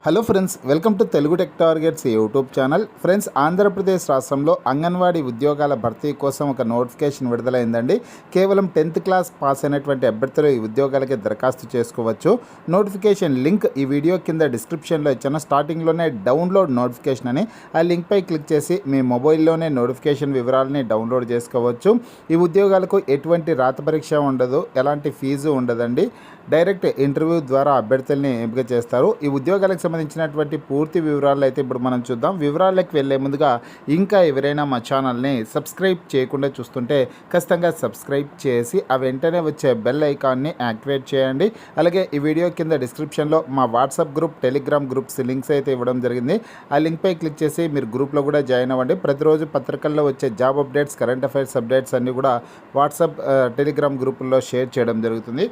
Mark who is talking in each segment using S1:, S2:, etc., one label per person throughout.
S1: Hello friends, welcome to Telugu tech targets YouTube channel. Friends, Andhra Pradesh రాష్ట్రంలో అంగన్వాడీ ఉద్యోగాల భర్తీ కోసం ఒక నోటిఫికేషన్ విడుదలైందండి. కేవలం 10th క్లాస్ పాస్ అయినటువంటి అభ్యర్థులు ఈ ఉద్యోగాలకి దరఖాస్తు చేసుకోవచ్చు. నోటిఫికేషన్ లింక్ ఈ వీడియో కింద డిస్క్రిప్షన్లో ఇచ్చాను. స్టార్టింగ్లోనే డౌన్లోడ్ నోటిఫికేషన్ అని ఆ లింక్పై క్లిక్ చేసి మీ మొబైల్లోనే నోటిఫికేషన్ వివరాలని డౌన్లోడ్ చేసుకోవచ్చు. ఈ ఉద్యోగాలకు ఎటువంటి రాత పరీక్ష ఉండదు, ఎలాంటి ఫీజు ఉండదండి. డైరెక్ట్ ఇంటర్వ్యూ ద్వారా అభ్యర్థుల్ని ఎంపిక చేస్తారు. ఈ ఉద్యోగాలకు సంబంధించినటువంటి పూర్తి వివరాలు అయితే ఇప్పుడు మనం చూద్దాం. వివరాలకు వెళ్ళే ముందుగా ఇంకా ఎవరైనా మా ఛానల్ని సబ్స్క్రైబ్ చేయకుండా చూస్తుంటే ఖచ్చితంగా సబ్స్క్రైబ్ చేసి ఆ వెంటనే వచ్చే బెల్ ఐకాన్ని యాక్టివేట్ చేయండి. అలాగే ఈ వీడియో కింద డిస్క్రిప్షన్లో మా WhatsApp group, Telegram groups links అయితే ఇవ్వడం జరిగింది. ఆ లింక్పై క్లిక్ చేసి మీరు గ్రూప్లో కూడా జాయిన్ అవ్వండి. ప్రతిరోజు పత్రికల్లో వచ్చే job updates, current affairs updates అన్నీ కూడా వాట్సాప్, టెలిగ్రామ్ గ్రూపుల్లో షేర్ చేయడం జరుగుతుంది.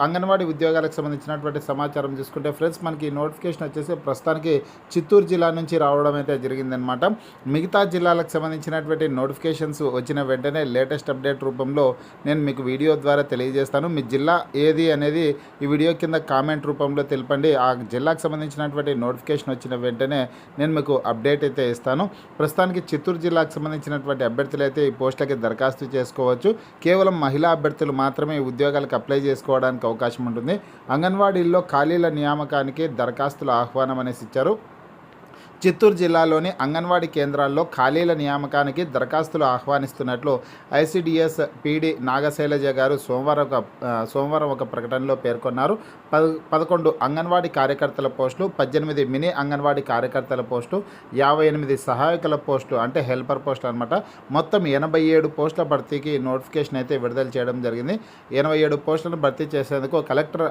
S1: అంగన్వాడీ ఉద్యోగాలకు సంబంధించినటువంటి సమాచారం చూసుకుంటే ఫ్రెండ్స్, మనకి నోటిఫికేషన్ వచ్చేసి ప్రస్తుతానికి చిత్తూరు జిల్లా నుంచి రావడం అయితే జరిగిందనమాట. మిగతా జిల్లాలకు సంబంధించినటువంటి నోటిఫికేషన్స్ వచ్చిన వెంటనే లేటెస్ట్ అప్డేట్ రూపంలో నేను మీకు వీడియో ద్వారా తెలియజేస్తాను. మీ జిల్లా ఏది అనేది ఈ వీడియో కింద కామెంట్ రూపంలో తెలపండి. ఆ జిల్లాకు సంబంధించినటువంటి నోటిఫికేషన్ వచ్చిన వెంటనే నేను మీకు అప్డేట్ అయితే ఇస్తాను. ప్రస్తుతానికి చిత్తూరు జిల్లాకు సంబంధించినటువంటి అభ్యర్థులు అయితే ఈ పోస్టులకి దరఖాస్తు చేసుకోవచ్చు. కేవలం మహిళా అభ్యర్థులు మాత్రమే ఈ ఉద్యోగాలకు అప్లై చేసుకోవడానికి అవకాశం ఉంటుంది. అంగన్వాడీల్లో ఖాళీల నియామకానికి దరఖాస్తుల ఆహ్వానం అనేసి ఇచ్చారు. చిత్తూరు జిల్లాలోని అంగన్వాడీ కేంద్రాల్లో ఖాళీల నియామకానికి దరఖాస్తులు ఆహ్వానిస్తున్నట్లు ఐసిడిఎస్ పీడి నాగశైలజ గారు సోమవారం ఒక ప్రకటనలో పేర్కొన్నారు. 11 అంగన్వాడీ కార్యకర్తల పోస్టులు, 18 మినీ అంగన్వాడీ కార్యకర్తల పోస్టు, 58 సహాయకుల పోస్టులు అంటే హెల్పర్ పోస్టులు అనమాట. మొత్తం 87 పోస్టుల భర్తీకి నోటిఫికేషన్ అయితే విడుదల చేయడం జరిగింది. 87 పోస్టులను భర్తీ చేసేందుకు కలెక్టర్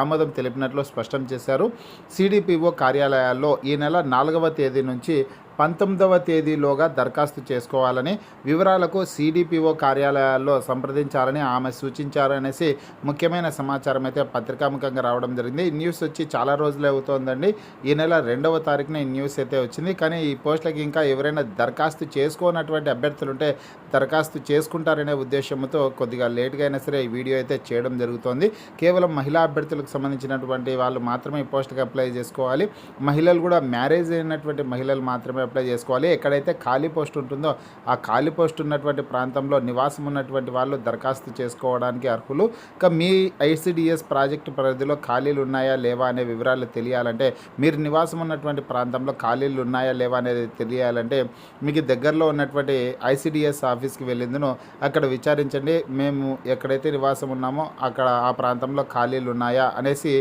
S1: ఆమోదం తెలిపినట్లు స్పష్టం చేశారు. సిడిపిఓ కార్యాలయాల్లో ఈ నెల 4వ తేదీ నుంచి 19వ తేదీలోగా దరఖాస్తు చేసుకోవాలని, వివరాలకు సిడిపిఓ కార్యాలయాల్లో సంప్రదించాలని ఆమె సూచించారనేసి ముఖ్యమైన సమాచారం అయితే పత్రికాముఖంగా రావడం జరిగింది. ఈ న్యూస్ వచ్చి చాలా రోజులు అవుతోందండి. ఈ నెల 2వ తారీఖున ఈ న్యూస్ అయితే వచ్చింది. కానీ ఈ పోస్టులకి ఇంకా ఎవరైనా దరఖాస్తు చేసుకోనటువంటి అభ్యర్థులు ఉంటే దరఖాస్తు చేసుకుంటారనే ఉద్దేశంతో కొద్దిగా లేట్గా అయినా సరే ఈ వీడియో అయితే చేయడం జరుగుతోంది. కేవలం మహిళా అభ్యర్థులకు సంబంధించినటువంటి వాళ్ళు మాత్రమే ఈ పోస్టుకి అప్లై చేసుకోవాలి. మహిళలు కూడా మ్యారేజ్ అయినటువంటి మహిళలు మాత్రమే అప్లై చేసుకోవాలి. ఎక్కడైతే ఖాళీ పోస్ట్ ఉంటుందో ఆ ఖాళీ పోస్ట్ ఉన్నటువంటి ప్రాంతంలో నివాసం ఉన్నటువంటి వాళ్ళు దరఖాస్తు చేసుకోవడానికి అర్హులు. ఇక మీ ఐసిడిఎస్ ప్రాజెక్టు పరిధిలో ఖాళీలు ఉన్నాయా లేవా అనే వివరాలు తెలియాలంటే, మీరు నివాసం ఉన్నటువంటి ప్రాంతంలో ఖాళీలు ఉన్నాయా లేవా అనేది తెలియాలంటే మీకు దగ్గరలో ఉన్నటువంటి ఐసిడిఎస్ ఆఫీస్కి వెళ్ళిందును అక్కడ విచారించండి. మేము ఎక్కడైతే నివాసం ఉన్నామో అక్కడ ఆ ప్రాంతంలో ఖాళీలు ఉన్నాయా అనేసి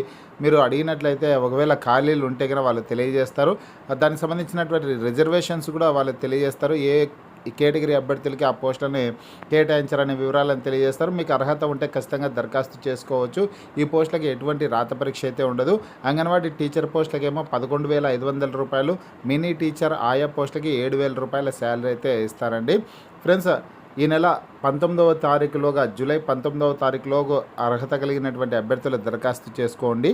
S1: మీరు అడిగినట్లయితే ఒకవేళ ఖాళీలు ఉంటే కనుక వాళ్ళు తెలియజేస్తారు. దానికి సంబంధించినటువంటి రిజర్వేషన్స్ కూడా వాళ్ళు తెలియజేస్తారు. ఏ కేటగిరీ అభ్యర్థులకి ఆ పోస్టులని కేటాయించారనే వివరాలను తెలియజేస్తారు. మీకు అర్హత ఉంటే ఖచ్చితంగా దరఖాస్తు చేసుకోవచ్చు. ఈ పోస్టులకి ఎటువంటి రాత పరీక్ష అయితే ఉండదు. అంగన్వాడీ టీచర్ పోస్టులకేమో 11,500 రూపాయలు, మినీ టీచర్ ఆయా పోస్టులకి 7,000 రూపాయల శాలరీ అయితే ఇస్తారండి. ఫ్రెండ్స్, ఈ నెల 19వ తారీఖులోగా, జూలై 19వ తారీఖులోగా అర్హత కలిగినటువంటి అభ్యర్థులు దరఖాస్తు చేసుకోండి.